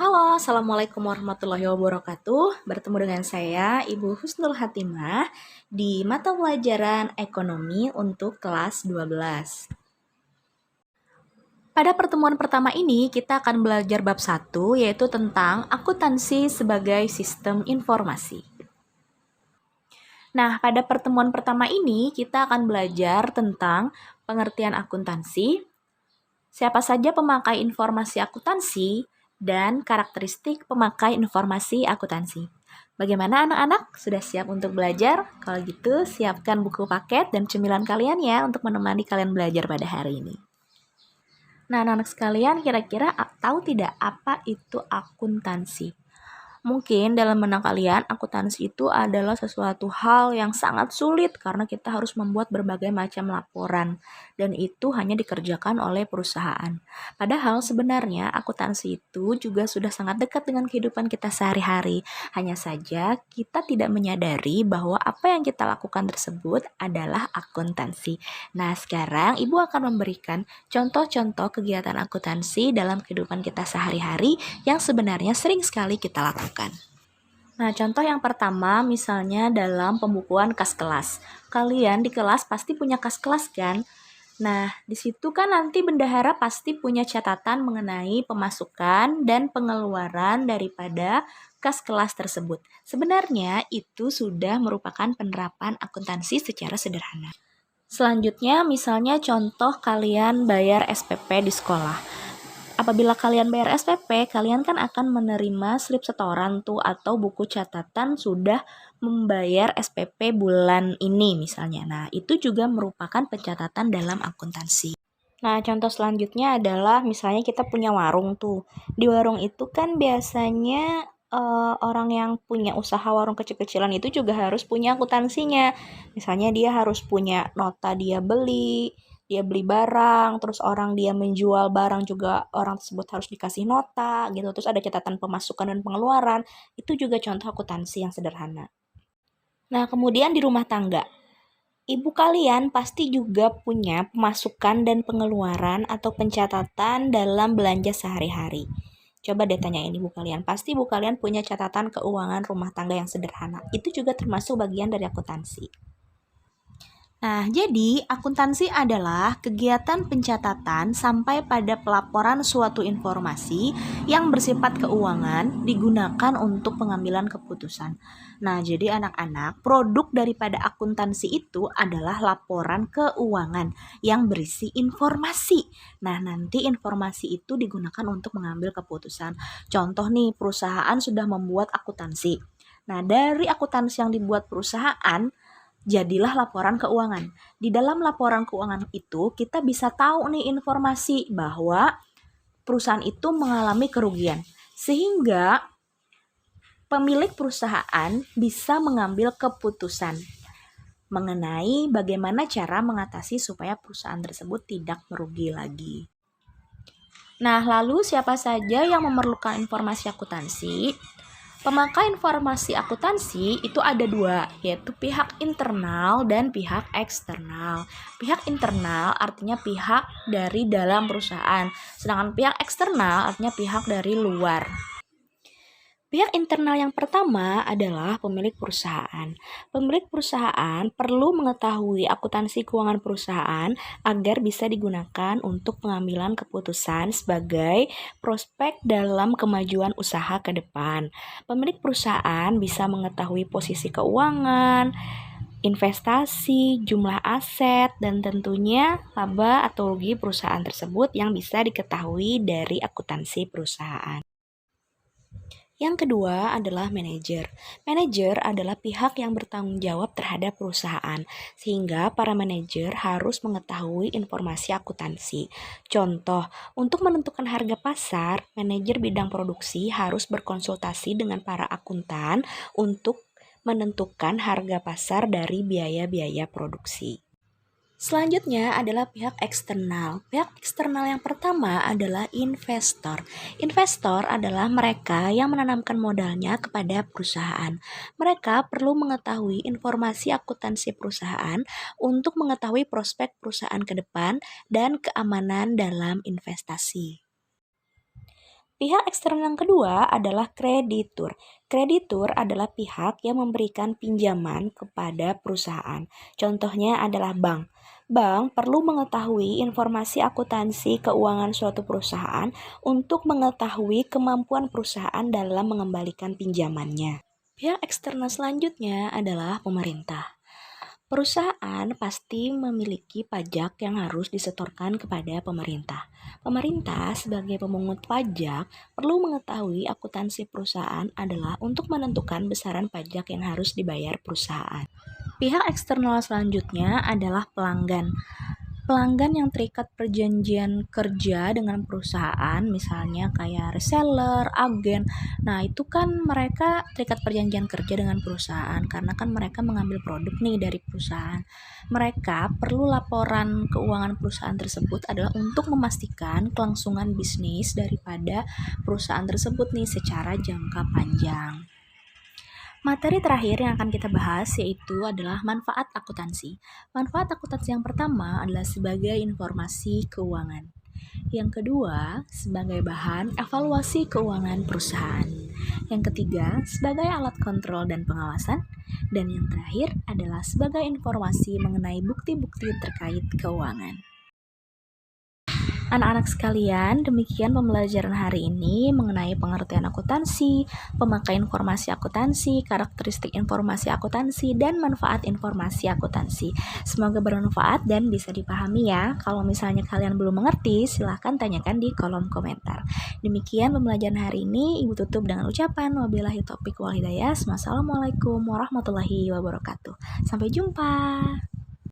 Halo, Assalamualaikum warahmatullahi wabarakatuh. Bertemu dengan saya, Ibu Husnul Hatimah, di mata pelajaran Ekonomi untuk kelas 12. Pada pertemuan pertama ini, kita akan belajar bab 1, yaitu tentang akuntansi sebagai sistem informasi. Nah, pada pertemuan pertama ini, kita akan belajar tentang pengertian akuntansi, siapa saja pemakai informasi akuntansi, dan karakteristik pemakai informasi akuntansi. Bagaimana anak-anak? Sudah siap untuk belajar? Kalau gitu, siapkan buku paket dan cemilan kalian ya untuk menemani kalian belajar pada hari ini. Nah, anak-anak sekalian, kira-kira tahu tidak apa itu akuntansi? Mungkin dalam benak kalian, akuntansi itu adalah sesuatu hal yang sangat sulit karena kita harus membuat berbagai macam laporan dan itu hanya dikerjakan oleh perusahaan. Padahal sebenarnya akuntansi itu juga sudah sangat dekat dengan kehidupan kita sehari-hari. Hanya saja kita tidak menyadari bahwa apa yang kita lakukan tersebut adalah akuntansi. Nah, sekarang Ibu akan memberikan contoh-contoh kegiatan akuntansi dalam kehidupan kita sehari-hari yang sebenarnya sering sekali kita lakukan. Nah, contoh yang pertama misalnya dalam pembukuan kas kelas. Kalian di kelas pasti punya kas kelas kan? Nah, di situ kan nanti bendahara pasti punya catatan mengenai pemasukan dan pengeluaran daripada kas kelas tersebut. Sebenarnya itu sudah merupakan penerapan akuntansi secara sederhana. Selanjutnya, misalnya contoh kalian bayar SPP di sekolah. Apabila kalian bayar SPP, kalian kan akan menerima slip setoran tuh atau buku catatan sudah membayar SPP bulan ini misalnya. Nah, itu juga merupakan pencatatan dalam akuntansi. Nah, contoh selanjutnya adalah misalnya kita punya warung tuh. Di warung itu kan biasanya orang yang punya usaha warung kecil-kecilan itu juga harus punya akuntansinya. Misalnya dia harus punya nota dia beli barang, terus orang dia menjual barang juga orang tersebut harus dikasih nota gitu. Terus ada catatan pemasukan dan pengeluaran. Itu juga contoh akuntansi yang sederhana. Nah, kemudian di rumah tangga. Ibu kalian pasti juga punya pemasukan dan pengeluaran atau pencatatan dalam belanja sehari-hari. Coba deh tanyain ibu kalian. Pasti ibu kalian punya catatan keuangan rumah tangga yang sederhana. Itu juga termasuk bagian dari akuntansi. Nah, jadi akuntansi adalah kegiatan pencatatan sampai pada pelaporan suatu informasi yang bersifat keuangan digunakan untuk pengambilan keputusan. Nah, jadi anak-anak, produk daripada akuntansi itu adalah laporan keuangan yang berisi informasi. Nah, nanti informasi itu digunakan untuk mengambil keputusan. Contoh nih, perusahaan sudah membuat akuntansi. Nah, dari akuntansi yang dibuat perusahaan, jadilah laporan keuangan. Di dalam laporan keuangan itu kita bisa tahu nih informasi bahwa perusahaan itu mengalami kerugian. Sehingga pemilik perusahaan bisa mengambil keputusan mengenai bagaimana cara mengatasi supaya perusahaan tersebut tidak merugi lagi. Nah, lalu siapa saja yang memerlukan informasi akuntansi? Pemakai informasi akuntansi itu ada dua, yaitu pihak internal dan pihak eksternal. Pihak internal artinya pihak dari dalam perusahaan, sedangkan pihak eksternal artinya pihak dari luar. Pihak internal yang pertama adalah pemilik perusahaan. Pemilik perusahaan perlu mengetahui akuntansi keuangan perusahaan agar bisa digunakan untuk pengambilan keputusan sebagai prospek dalam kemajuan usaha ke depan. Pemilik perusahaan bisa mengetahui posisi keuangan, investasi, jumlah aset, dan tentunya laba atau rugi perusahaan tersebut yang bisa diketahui dari akuntansi perusahaan. Yang kedua adalah manajer. Manajer adalah pihak yang bertanggung jawab terhadap perusahaan, sehingga para manajer harus mengetahui informasi akuntansi. Contoh, untuk menentukan harga pasar, manajer bidang produksi harus berkonsultasi dengan para akuntan untuk menentukan harga pasar dari biaya-biaya produksi. Selanjutnya adalah pihak eksternal. Pihak eksternal yang pertama adalah investor. Investor adalah mereka yang menanamkan modalnya kepada perusahaan. Mereka perlu mengetahui informasi akuntansi perusahaan untuk mengetahui prospek perusahaan ke depan dan keamanan dalam investasi. Pihak eksternal yang kedua adalah kreditur. Kreditur adalah pihak yang memberikan pinjaman kepada perusahaan. Contohnya adalah bank. Bank perlu mengetahui informasi akuntansi keuangan suatu perusahaan untuk mengetahui kemampuan perusahaan dalam mengembalikan pinjamannya. Pihak eksternal selanjutnya adalah pemerintah. Perusahaan pasti memiliki pajak yang harus disetorkan kepada pemerintah. Pemerintah sebagai pemungut pajak perlu mengetahui akuntansi perusahaan adalah untuk menentukan besaran pajak yang harus dibayar perusahaan. Pihak eksternal selanjutnya adalah pelanggan. Pelanggan yang terikat perjanjian kerja dengan perusahaan, misalnya kayak reseller, agen. Nah, itu kan mereka terikat perjanjian kerja dengan perusahaan karena kan mereka mengambil produk nih dari perusahaan. Mereka perlu laporan keuangan perusahaan tersebut adalah untuk memastikan kelangsungan bisnis daripada perusahaan tersebut nih secara jangka panjang. Materi terakhir yang akan kita bahas yaitu adalah manfaat akuntansi. Manfaat akuntansi yang pertama adalah sebagai informasi keuangan. Yang kedua, sebagai bahan evaluasi keuangan perusahaan. Yang ketiga, sebagai alat kontrol dan pengawasan. Dan yang terakhir adalah sebagai informasi mengenai bukti-bukti terkait keuangan. Anak-anak sekalian, demikian pembelajaran hari ini mengenai pengertian akuntansi, pemakaian informasi akuntansi, karakteristik informasi akuntansi, dan manfaat informasi akuntansi. Semoga bermanfaat dan bisa dipahami ya. Kalau misalnya kalian belum mengerti, silahkan tanyakan di kolom komentar. Demikian pembelajaran hari ini, Ibu tutup dengan ucapan wabillahi taufiq wal hidayah. Wassalamualaikum warahmatullahi wabarakatuh. Sampai jumpa.